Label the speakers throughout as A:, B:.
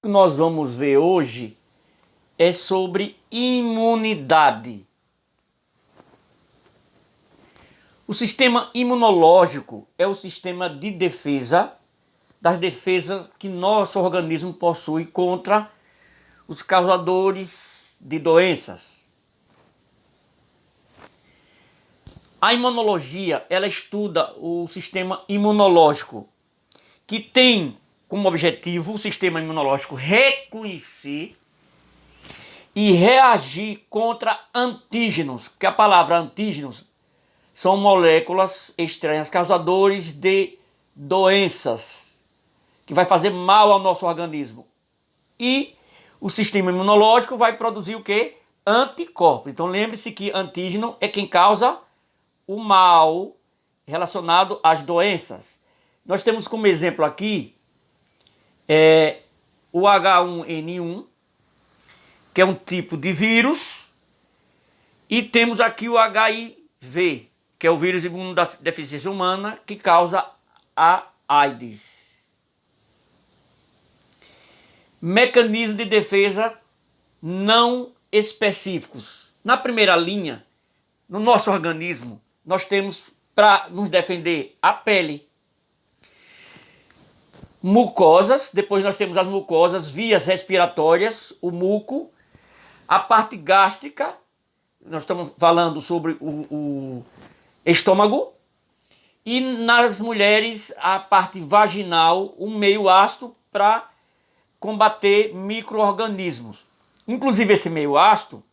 A: que nós vamos ver hoje é sobre imunidade. O sistema imunológico é o sistema de defesa, das defesas que nosso organismo possui contra os causadores de doenças. A imunologia, ela estuda o sistema imunológico, que tem como objetivo o sistema imunológico reconhecer e reagir contra antígenos, que a palavra antígenos são moléculas estranhas causadores de doenças, que vai fazer mal ao nosso organismo. E o sistema imunológico vai produzir o quê? Anticorpos. Então lembre-se que antígeno é quem causa o mal relacionado às doenças. Nós temos como exemplo aqui o H1N1, que é um tipo de vírus, e temos aqui o HIV, que é o vírus imunodeficiência humana, que causa a AIDS. Mecanismos de defesa não específicos. Na primeira linha, no nosso organismo, nós temos para nos defender a pele, mucosas, depois nós temos as mucosas, vias respiratórias, o muco, a parte gástrica, nós estamos falando sobre o estômago, e nas mulheres a parte vaginal, o meio ácido para combater micro-organismos. Inclusive esse meio ácido,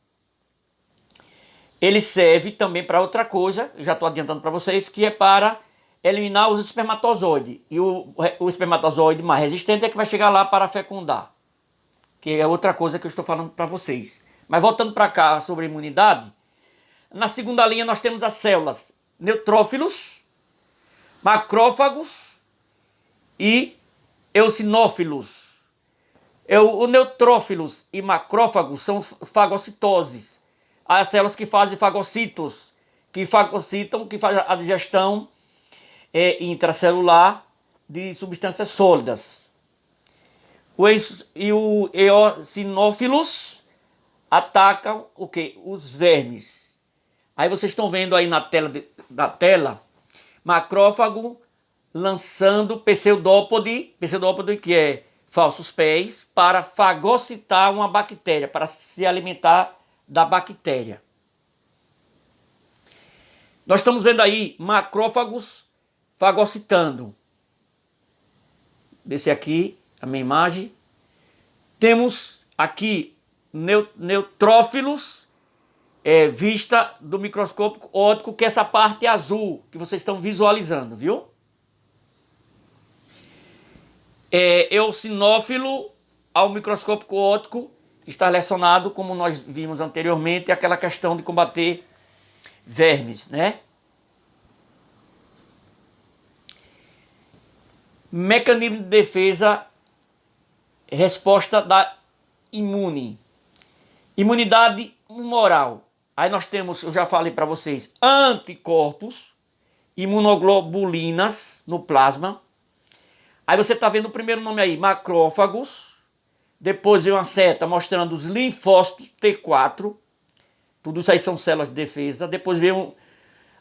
A: ele serve também para outra coisa, já estou adiantando para vocês, que é para eliminar os espermatozoides. E o espermatozoide mais resistente é que vai chegar lá para fecundar, que é outra coisa que eu estou falando para vocês. Mas voltando para cá sobre imunidade, na segunda linha nós temos as células neutrófilos, macrófagos e eosinófilos. O neutrófilos e macrófagos são fagocitoses, as células que fazem fagocitos, que fagocitam, que fazem a digestão intracelular de substâncias sólidas. O eosinófilos atacam o quê? Os vermes. Aí vocês estão vendo aí na tela, macrófago lançando pseudópode, que é falsos pés, para fagocitar uma bactéria, para se alimentar da bactéria. Nós estamos vendo aí macrófagos fagocitando. Descer aqui a minha imagem. Temos aqui neutrófilos, vista do microscópio óptico, que é essa parte azul que vocês estão visualizando, viu? Eosinófilo ao microscópio óptico está relacionado, como nós vimos anteriormente, àquela questão de combater vermes, né? Mecanismo de defesa, resposta da imune. Imunidade humoral. Aí nós temos, eu já falei para vocês, anticorpos, imunoglobulinas no plasma. Aí você está vendo o primeiro nome aí, macrófagos. Depois vem uma seta mostrando os linfócitos T4. Tudo isso aí são células de defesa. Depois vem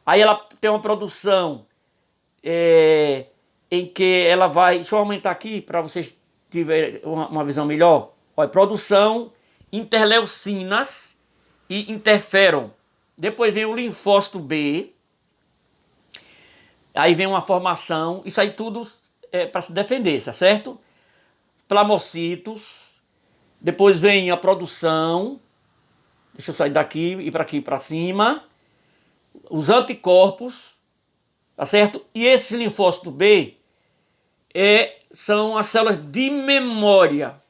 A: aí ela tem uma produção em que ela vai... Deixa eu aumentar aqui para vocês tiverem uma visão melhor. Olha, produção, interleucinas e interferon. Depois vem o linfócito B. Aí vem uma formação. Isso aí tudo para se defender, tá certo? Plamocitos. Depois vem a produção. Deixa eu sair daqui e para aqui para cima. Os anticorpos, tá certo? E esse linfócito B são as células de memória.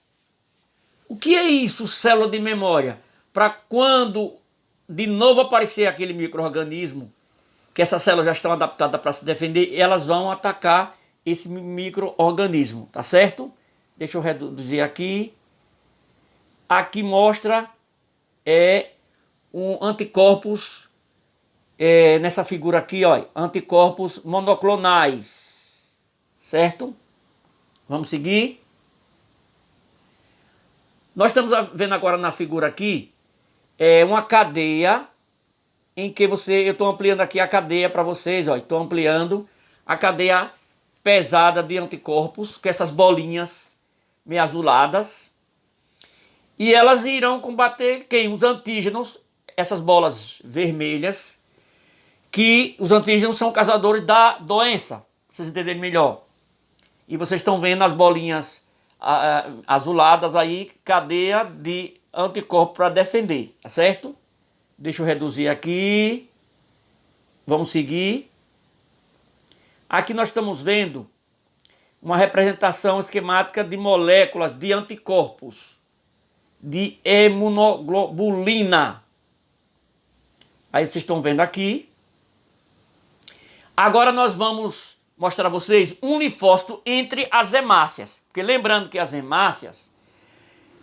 A: O que é isso, célula de memória? Para quando de novo aparecer aquele micro-organismo, que essas células já estão adaptadas para se defender, elas vão atacar esse micro-organismo, tá certo? Deixa eu reduzir aqui. Aqui mostra um anticorpos, nessa figura aqui, ó, anticorpos monoclonais, certo? Vamos seguir. Nós estamos vendo agora na figura aqui, uma cadeia em que eu estou ampliando aqui a cadeia para vocês, ó, estou ampliando a cadeia pesada de anticorpos, que essas bolinhas meio azuladas, e elas irão combater quem? Os antígenos, essas bolas vermelhas, que os antígenos são causadores da doença, pra vocês entenderem melhor. E vocês estão vendo as bolinhas azuladas aí, cadeia de anticorpo para defender, tá certo? Deixa eu reduzir aqui. Vamos seguir. Aqui nós estamos vendo uma representação esquemática de moléculas de anticorpos, de imunoglobulina. Aí vocês estão vendo aqui. Agora nós vamos mostrar a vocês um linfócito entre as hemácias. Porque lembrando que as hemácias,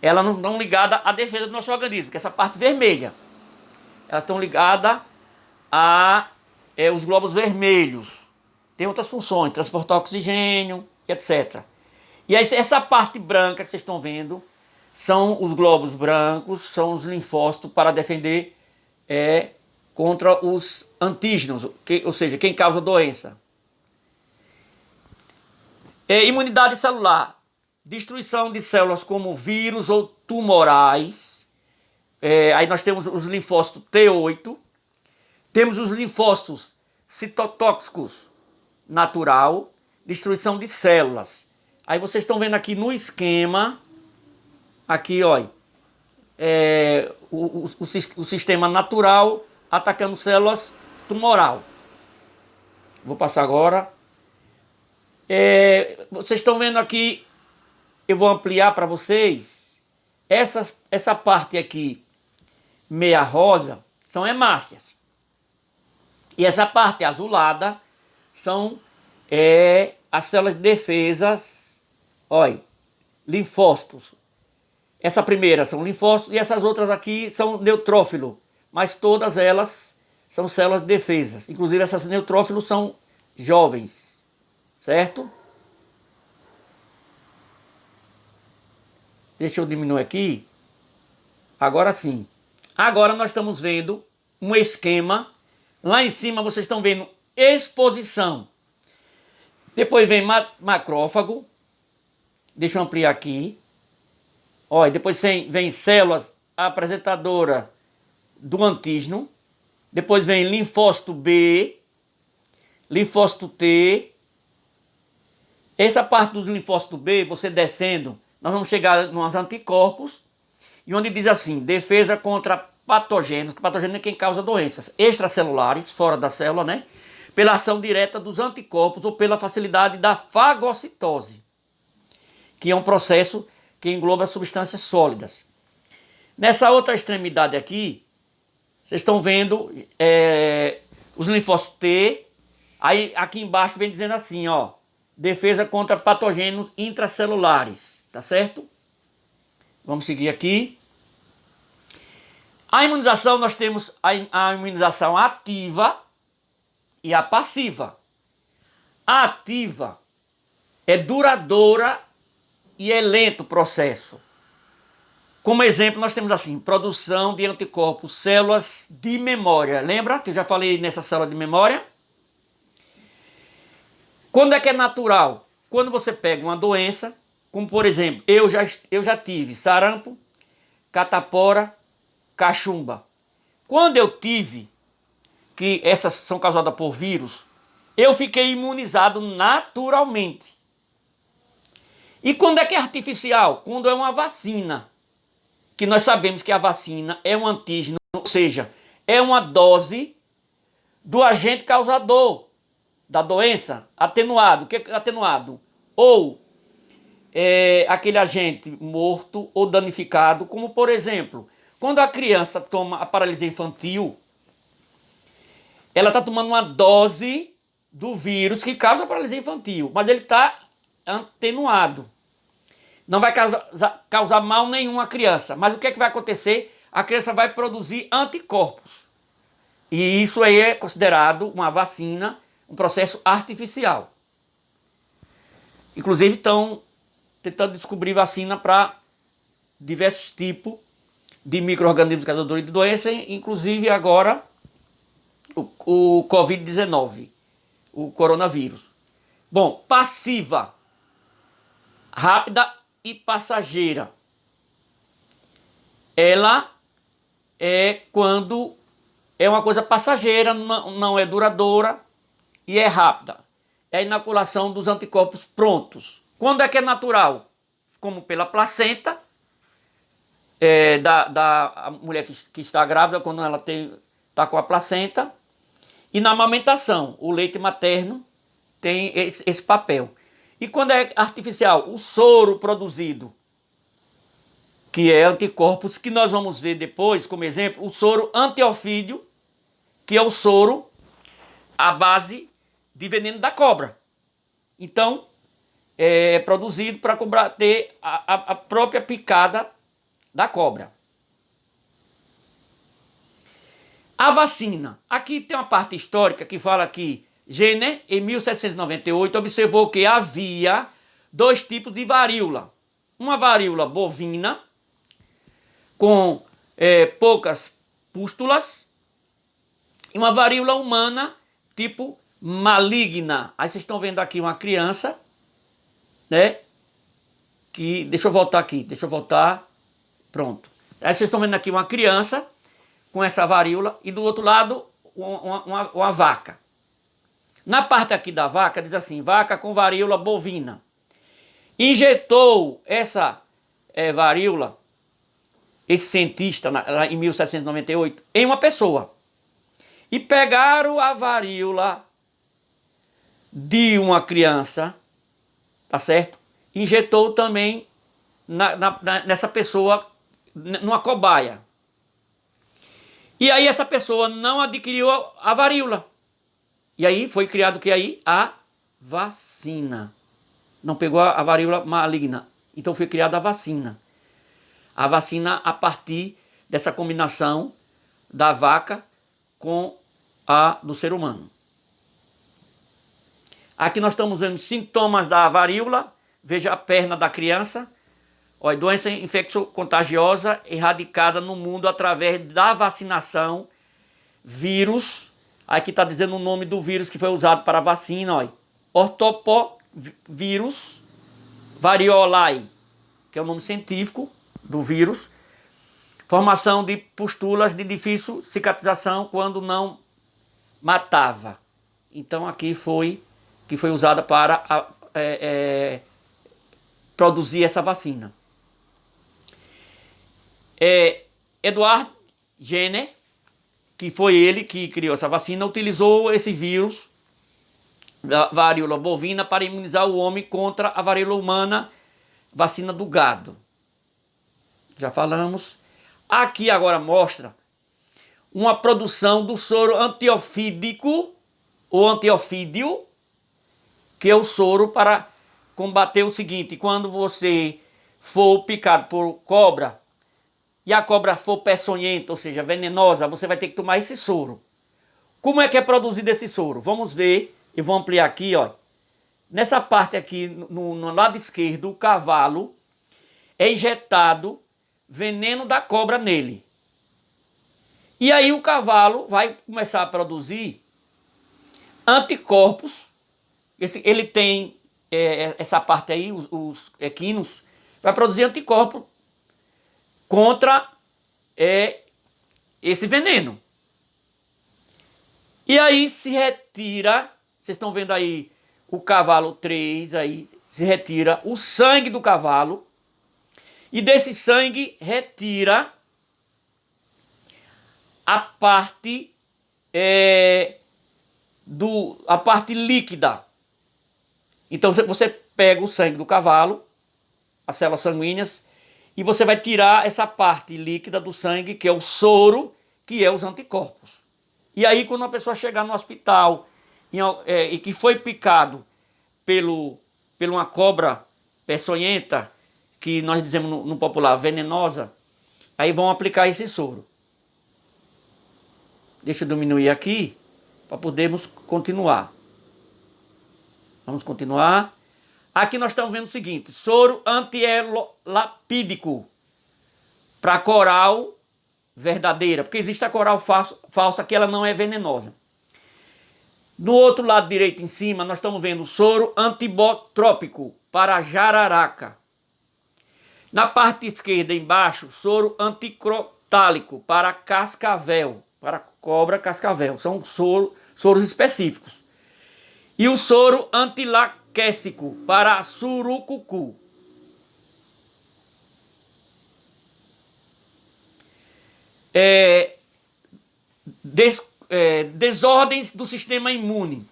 A: elas não estão ligadas à defesa do nosso organismo, que é essa parte vermelha. Elas estão ligadas a os glóbulos vermelhos. Tem outras funções, transportar oxigênio, etc. E aí, essa parte branca que vocês estão vendo são os glóbulos brancos, são os linfócitos para defender contra os antígenos, ou seja, quem causa doença. Imunidade celular, destruição de células como vírus ou tumorais. Aí nós temos os linfócitos T8, temos os linfócitos citotóxicos natural, destruição de células. Aí vocês estão vendo aqui no esquema, aqui ó, o sistema natural atacando células tumoral. Vou passar agora. Vocês estão vendo aqui, eu vou ampliar para vocês, essa parte aqui, meia rosa, são hemácias. E essa parte azulada são as células de defesas, olha, linfócitos. Essa primeira são linfócitos e essas outras aqui são neutrófilos, mas todas elas são células de defesas. Inclusive essas neutrófilos são jovens, certo? Deixa eu diminuir aqui. Agora sim. Agora nós estamos vendo um esquema. Lá em cima vocês estão vendo exposição. Depois vem macrófago. Deixa eu ampliar aqui. Olha, depois vem células apresentadoras do antígeno. Depois vem linfócito B, linfócito T. Essa parte dos linfócitos B, você descendo, nós vamos chegar nos anticorpos. E onde diz assim, defesa contra patógenos, que patógeno é quem causa doenças extracelulares, fora da célula, né? Pela ação direta dos anticorpos ou pela facilidade da fagocitose, que é um processo que engloba substâncias sólidas. Nessa outra extremidade aqui, vocês estão vendo os linfócitos T. Aí aqui embaixo vem dizendo assim, ó, defesa contra patógenos intracelulares, tá certo? Vamos seguir aqui. A imunização, nós temos a imunização ativa e a passiva. A ativa é duradoura e é lento o processo. Como exemplo, nós temos assim, produção de anticorpos, células de memória. Lembra que eu já falei nessa célula de memória? Quando é que é natural? Quando você pega uma doença, como por exemplo, eu já tive sarampo, catapora, cachumba. Quando eu tive, que essas são causadas por vírus, eu fiquei imunizado naturalmente. E quando é que é artificial? Quando é uma vacina. Que nós sabemos que a vacina é um antígeno, ou seja, é uma dose do agente causador da doença, atenuado. O que é atenuado? Ou aquele agente morto ou danificado, como por exemplo, quando a criança toma a paralisia infantil, ela está tomando uma dose do vírus que causa a paralisia infantil, mas ele está atenuado. Não vai causar mal nenhum à criança, mas o que é que vai acontecer? A criança vai produzir anticorpos. E isso aí é considerado uma vacina, um processo artificial. Inclusive estão tentando descobrir vacina para diversos tipos de micro-organismos causadores de doença, inclusive agora o Covid-19, o coronavírus. Bom, passiva, rápida e passageira. Ela é quando é uma coisa passageira, não é duradoura e é rápida. É a inoculação dos anticorpos prontos. Quando é que é natural? Como pela placenta, da mulher que está grávida, quando ela está com a placenta. E na amamentação, o leite materno tem esse papel. E quando é artificial, o soro produzido, que é anticorpos, que nós vamos ver depois, como exemplo, o soro antiofídio, que é o soro à base de veneno da cobra. Então, é produzido para combater a própria picada da cobra. A vacina. Aqui tem uma parte histórica que fala que Jenner, em 1798, observou que havia dois tipos de varíola. Uma varíola bovina, com poucas pústulas, e uma varíola humana, tipo maligna. Aí vocês estão vendo aqui uma criança, né? Que, deixa eu voltar. Pronto. Aí vocês estão vendo aqui uma criança com essa varíola e do outro lado uma vaca. Na parte aqui da vaca diz assim, vaca com varíola bovina. Injetou essa varíola, esse cientista em 1798, em uma pessoa. E pegaram a varíola de uma criança, tá certo? Injetou também nessa pessoa, numa cobaia. E aí essa pessoa não adquiriu a varíola. E aí foi criado o que aí? A vacina. Não pegou a varíola maligna. Então foi criada a vacina. A vacina a partir dessa combinação da vaca com a do ser humano. Aqui nós estamos vendo sintomas da varíola. Veja a perna da criança. Olha, doença infeccio-contagiosa erradicada no mundo através da vacinação. Vírus. Aqui está dizendo o nome do vírus que foi usado para a vacina. Olha. Ortopovírus variolae, que é o nome científico do vírus. Formação de pústulas de difícil cicatrização quando não matava. Então aqui foi que foi usada para produzir essa vacina. Edward Jenner, que foi ele que criou essa vacina, utilizou esse vírus da varíola bovina para imunizar o homem contra a varíola humana, vacina do gado. Já falamos. Aqui agora mostra uma produção do soro antiofídico, ou antiofídio, que é o soro para combater o seguinte: quando você for picado por cobra e a cobra for peçonhenta, ou seja, venenosa, você vai ter que tomar esse soro. Como é que é produzido esse soro? Vamos ver, eu vou ampliar aqui, ó. Nessa parte aqui, no lado esquerdo, o cavalo é injetado veneno da cobra nele. E aí o cavalo vai começar a produzir anticorpos. Ele tem essa parte aí, os equinos, vai produzir anticorpos contra esse veneno. E aí se retira, vocês estão vendo aí o cavalo 3, aí se retira o sangue do cavalo, e desse sangue retira a parte a parte líquida. Então você pega o sangue do cavalo, as células sanguíneas, e você vai tirar essa parte líquida do sangue, que é o soro, que é os anticorpos. E aí quando a pessoa chegar no hospital e que foi picado por uma cobra peçonhenta, que nós dizemos no popular venenosa, aí vão aplicar esse soro. Deixa eu diminuir aqui para podermos continuar. Vamos continuar. Aqui nós estamos vendo o seguinte: soro antielapídico. para a coral verdadeira, porque existe a coral falsa que ela não é venenosa. No outro lado direito em cima, nós estamos vendo soro antibotrópico para a jararaca. Na parte esquerda embaixo, soro anticrotálico para cascavel, para cobra cascavel. São soros específicos. E o soro antilaquésico para surucucu. Desordens do sistema imune.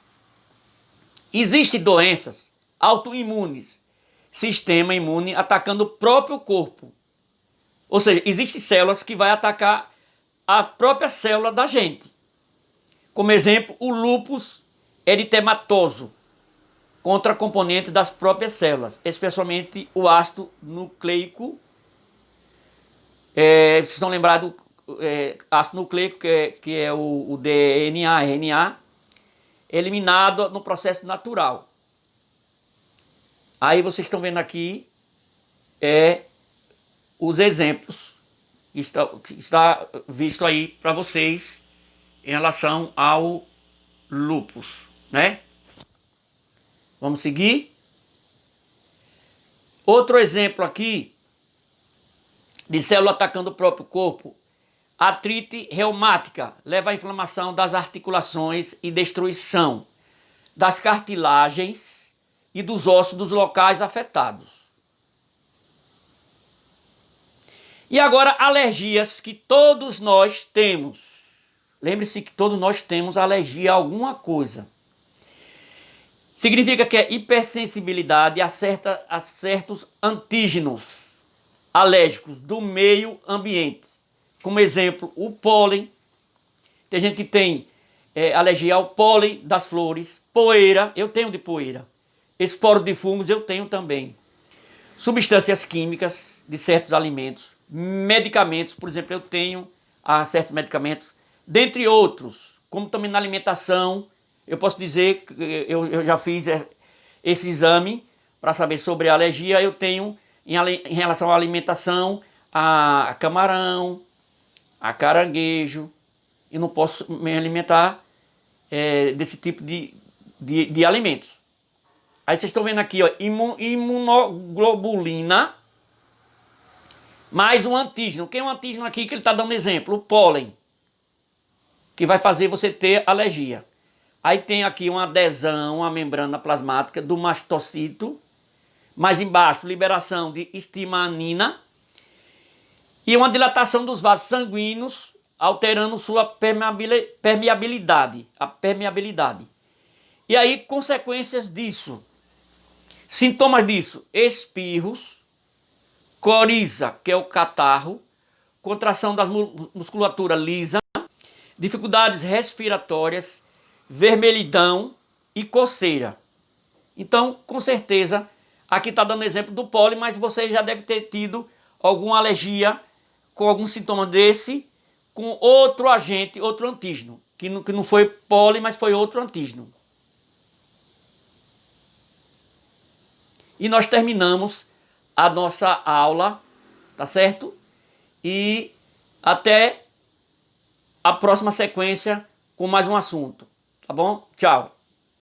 A: Existem doenças autoimunes, sistema imune atacando o próprio corpo. Ou seja, existem células que vai atacar a própria célula da gente. Como exemplo, o lúpus eritematoso, contra componente das próprias células, especialmente o ácido nucleico. Vocês estão lembrados do ácido nucleico, que é o DNA, RNA, eliminado no processo natural. Aí vocês estão vendo aqui os exemplos que está visto aí para vocês em relação ao lúpus, né? Vamos seguir. Outro exemplo aqui de célula atacando o próprio corpo. Artrite reumática leva à inflamação das articulações e destruição das cartilagens e dos ossos dos locais afetados. E agora, alergias que todos nós temos. Lembre-se que todos nós temos alergia a alguma coisa. Significa que é hipersensibilidade a certos antígenos alérgicos do meio ambiente. Como exemplo, o pólen. Tem gente que tem alergia ao pólen das flores. Poeira, eu tenho de poeira. Esporo de fungos, eu tenho também. Substâncias químicas de certos alimentos. Medicamentos, por exemplo, eu tenho certos medicamentos. Dentre outros, como também na alimentação, eu posso dizer que eu já fiz esse exame para saber sobre a alergia. Eu tenho, em relação à alimentação, a camarão, a caranguejo, e não posso me alimentar desse tipo de alimentos. Aí vocês estão vendo aqui, ó, imunoglobulina mais um antígeno. Quem é um antígeno aqui que ele está dando exemplo? O pólen, que vai fazer você ter alergia. Aí tem aqui uma adesão à membrana plasmática do mastocito. Mais embaixo, liberação de estimanina. E uma dilatação dos vasos sanguíneos, alterando sua permeabilidade. A permeabilidade. E aí, consequências disso. Sintomas disso: espirros, coriza, que é o catarro, contração das musculatura lisa, dificuldades respiratórias, vermelhidão e coceira. Então, com certeza, aqui está dando exemplo do pólen, mas você já deve ter tido alguma alergia com algum sintoma desse, com outro agente, outro antígeno, que não foi pólen, mas foi outro antígeno. E nós terminamos a nossa aula, tá certo? E até a próxima sequência com mais um assunto, tá bom? Tchau!